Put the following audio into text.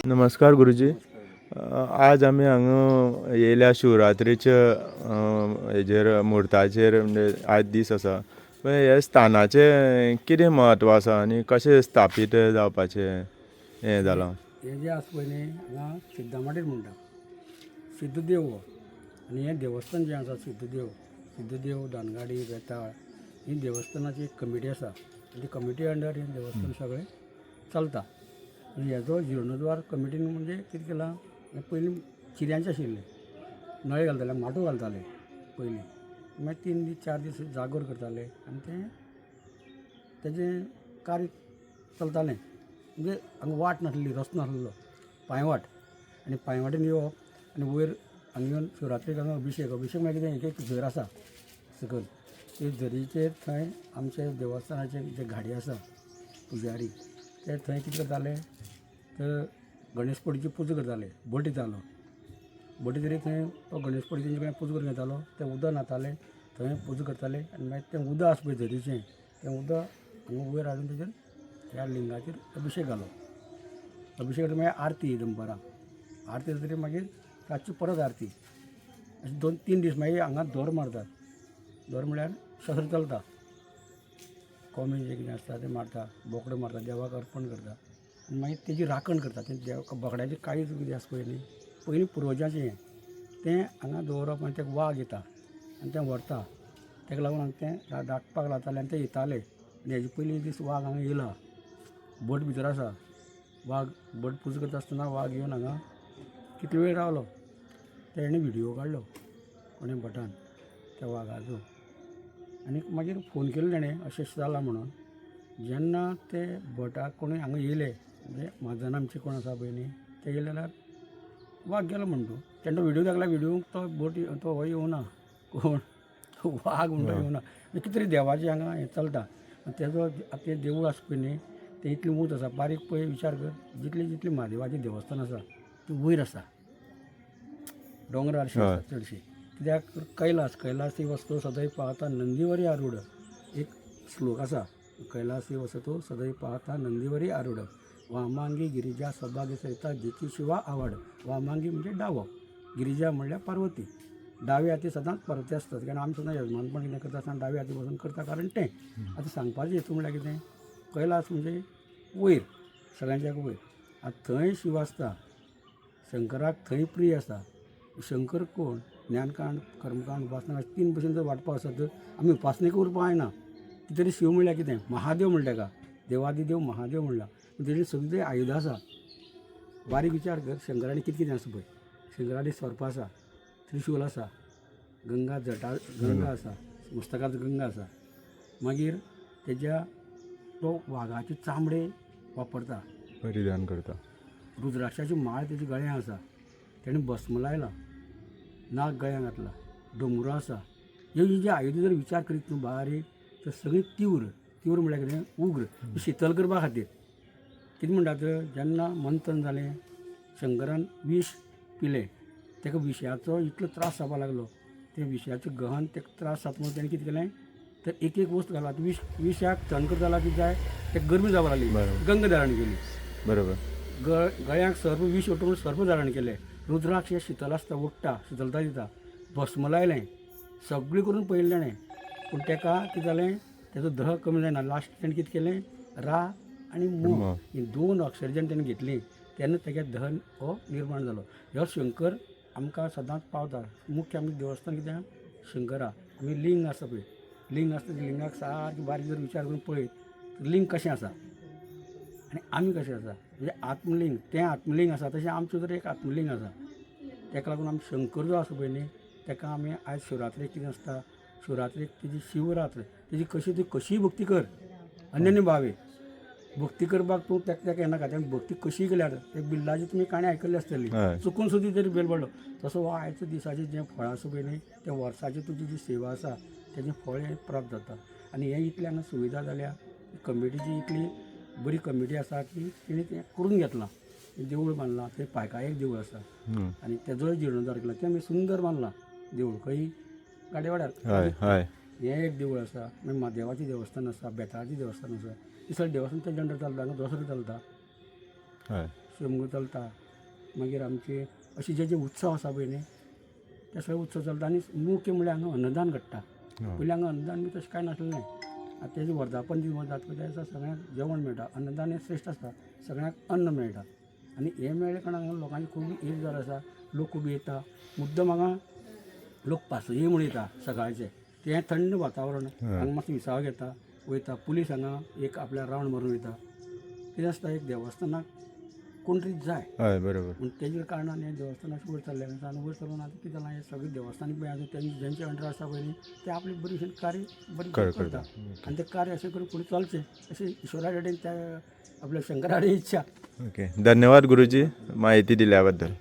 नमस्कार गुरुजी. आज आमी हांगा येयल्या शिवरात्रेच्या हेजेर मुर्ताचेर म्हणजे आज दीस आसा. हे स्थानाचें कितें म्हत्व आसा आनी कशें स्थापीत जावपाचें हें जालां? हे जे आसा पळय न्ही, हांगा सिद्धमाडेर म्हणटा सिद्धदेव हो. आनी हें देवस्थान जें आसा सिद्धदेव दानगाडी बेताळ ही देवस्थानाची एक कमिटी आसा. ती कमिटी अंडर हें देवस्थान सगळें चलता. आनी हेजो जिर्णोद्वार कमिटीन म्हणजे कितें केलां, हें पयलीं चिऱ्यांचें आशिल्लें, नळे घालताले, माटो घालताले पयलीं. मागीर 3 दीस 4 दीस जागोर करताले आनी तेजें कार्य चलतालें. म्हणजे हांगा वाट नासली, रस्तो नासलो, पांयवाट. आनी पांयवाटेन येवप आनी वयर हांगा येवन शिवरात्रेक हांगा अभिशेक मागीर कितें एक झर आसा सकयल. ते झरीचेर थंय आमचे देवस्थानाचे जे घाडी आसा पुजारी ते थंय कितें करताले, तर गणेशपडीची पुजा करताले. भट येतालो, भट तरी थंय तो गणेशपडी तेंचे कडेन पुजा करून घेतालो. तें उदक न्हाताले, थंय पुजा करताले आनी मागीर तें उदक आसा पळय झरीचें, तें उदक हांगा वयर हाडून तेजेर ह्या लिंगाचेर अभिशेक घालप. अभिशेक मागीर आरती दनपारां, आरती जातकीर मागीर रातची परत आरती. अशें 2-3 दीस. मागीर हांगा दोर मारतात. दोर म्हळ्यार शस्त्र चलता, कोंबे जें कितें आसता तें मारता, बोकडो मारता, देवाक अर्पण करता आनी मागीर तेजी राखण करता. तें बोकड्याचें काळीज कितें आसा पळय न्ही, पयलीं पुर्वजांचें हें तें हांगा दवरप आनी तेका वाग येता आनी तें व्हरता. तेका लागून हांगा तें दाटपाक लाताले आनी ते येताले. आनी हेजे पयलीं दीस वाग हांगा येयला, भट भितर आसा. वाग भट पुजा करता आसतना वाग येवन हांगा कितले वेळ रावलो, तेणें व्हिडियो काडलो कोणें भटान त्या वागाचो. आनी मागीर फोन केलो तेणें अशें जालां म्हणून. जेन्ना ते भटाक कोणूय हांगा येयले, म्हणजे म्हाजन आमचे कोण आसा पळय न्ही, ते येयले जाल्यार वाग गेलो म्हणटा. तेन्ना व्हिडियो दाखला, व्हिडियो तो भट तो हो येवना, कोण वाग म्हणटा येवना. कितें तरी देवाचें हांगा हें चलता. तेजो तें देवूळ आसा पळय न्ही, तें इतलें उंच आसा. बारीक पळय विचार कर, जितली म्हादेवाचें देवस्थान आसा ती वयर आसा, दोंगरार आसा चडशी. कित्याक कैलासी वस्तू सदैव पाहता नंदीवरी आरूढ, एक श्लोक आसा. कैलासी वस्तू सदैव पाहता नंदीवरी आरूढ, वामांगी गिरिजा सौभाग्य सरिता जिची शिवा आवड. वामांगी म्हणजे डावो, गिरिजा म्हणल्यार पार्वती. डावे हाती सदांच पार्वती आसतात. कारण आमी सदां यजमानपण कितें करता आसतना डावे हाती बसून करता. कारण तें आतां सांगपाचें हेतू म्हणल्यार कितें, कैलास म्हणजे वयर, सगळ्यांच्याक वयर. आतां थंय शिव आसता, शंकराक थंय प्रिय आसा. शंकर कोण, ज्ञानकांड, कर्मकांड, उपासना अशें 3 भशेन जर वांटपाक आसत तर आमी उपासनेक उरपा जायना. कितें तरी शिव म्हणल्यार कितें, महादेव म्हणटा ताका, देवादिदेव महादेव म्हणला. तेजी सगळीं आयुधां आसा. बारीक विचार कर, शंकराचें कितें कितें आसा पळय. शंकराचें सर्प आसा, त्रिशूल आसा, गंगा आसा, मस्तकाचो गंगा आसा. मागीर तेज्या तो वाघाचे चामडे वापरता, परिधान करता. रुद्राक्षाची माळ तेजी गळ्यांत आसा. तेणें भस्म लायला, नाग गळ्यांत घातला, दोंगरो आसा. ह्यो जे आयुधां जर विचार करीत न्हू बारीक, तर सगळीं तीव्र म्हळ्यार कितें, उग्र, शीतल करपा खातीर. कितें म्हणटात, जेन्ना मंथन जालें, शंकरान विश पिलें, तेका विशयाचो इतलो त्रास जावपाक लागलो. ते विशयाचें गहन तेका त्रास जाता म्हणून तेणें कितें केलें, तर एक वस्त घालप. विशाक थंड करता जाल्यार कितें जाय, ते गरमी जावपाक लागली, गंगा धारण केली. बरोबर. गळ्यांक सर्प विश उठून सर्प धारण केलें. रुद्राक्ष शीतल आसता, उठटा, शीतलता दिता. भस्म लायलें, सगळें करून पळयलें ताणें, पूण तेका कितें जालें, तेजो दह कमी जायना. लास्ट तेणें कितें केलें, रा आनी म ही 2 अक्षर जेन्ना तेणें घेतलीं, तेन्ना तेगे दह हो निर्माण जालो. ह्यो शंकर आमकां सदांच पावता. मुख्य आमचें देवस्थान कितें, शंकरा. आमी लिंग आसा पळय, लिंग आसता, लिंगाक सारकें बारीक जर विचार करून पळयत, लिंग कशें आसा. आनी आमी कशें आसा म्हणजे आत्मलिंग तें आत्मलिंग आसा तशें आमचें जर एक आत्मलिंग आसा तेका लागून आमी शंकर जो आसा पळय न्ही तेका आमी आयज शिवरात्रेक कितें आसता शिवरात्रेक तेजी शिवरात्र तेजी कशी ती कशीय भक्ती कर अन्यन्य भावे भक्ती करपाक तूं तेका येनाका तें भक्ती कशी केल्यार एक बिल्लाची तुमी काणी आयकल्ली आसतली हय. चुकून सुद्दां तरी बेल पडलो तसो हो आयच्या दिसाचें जें फळ आसा पळय न्ही त्या वर्साची तुजी जी सेवा आसा तेजें फळ हें प्राप्त जाता आनी हें इतलें हांगा सुविधा जाल्या कमिटीची इतली बरी कमिटी आसा की तिणें तें करून घेतलां देवूळ बांदलां थंय पायकाय एक देवूळ आसा आनी तेजोय जिर्णोद्धार केला तें आमी सुंदर बांदलां देवूळ खंय गाडे वाड्यार हय हय हें एक देवूळ आसा मागीर म्हादेवाचें देवस्थान आसा बेताळाचें देवस्थान आसा ही सगळें देवस्थान तें जेन्ना चलता हांगा दसरो चलता हय शेमगो चलता मागीर आमचे अशे जे उत्सव आसा पळय न्ही ते सगळे उत्सव चलता आनी मुख्य म्हणल्यार हांगा अन्नदान घडटा पयलीं हांगा अन्नदान बी तशें कांय नासलें आतां तेजें वर्धापन दिवस जाता पळय त्या दिसा सगळ्यांक जेवण मेळटा अन्नदान हें श्रेश्ठ आसता सगळ्यांक अन्न मेळटा आनी हें मेळ्ळें कारणान हांगा लोकांची खूब एक जार आसा लोक खूब येता मुद्दम हांगा लोक पासयेक म्हूण येता सकाळचे तें थंड वातावरण हांगा मातसो विसाव घेता वयता पुलीस हांगा एक आपल्या रावंड मारून वयता कितें आसता एक देवस्थानाक कोण तरी जाय हय बरोबर पूण तेजे कारणान हें देवस्थान अशें वयर चल्लें आसा आनी वयर चलून आतां कितें जालां हें सगळें देवस्थान पळय आसा जेंचे अंडर आसा पळय न्ही ते आपलें बरीशें कार्य बरें करता आनी तें कार्य अशें करून फुडें चलचें अशें ईश्वरा कडेन त्या आपल्या शंकरा कडेन इच्छा ओके धन्यवाद गुरुजी माहिती दिल्या बद्दल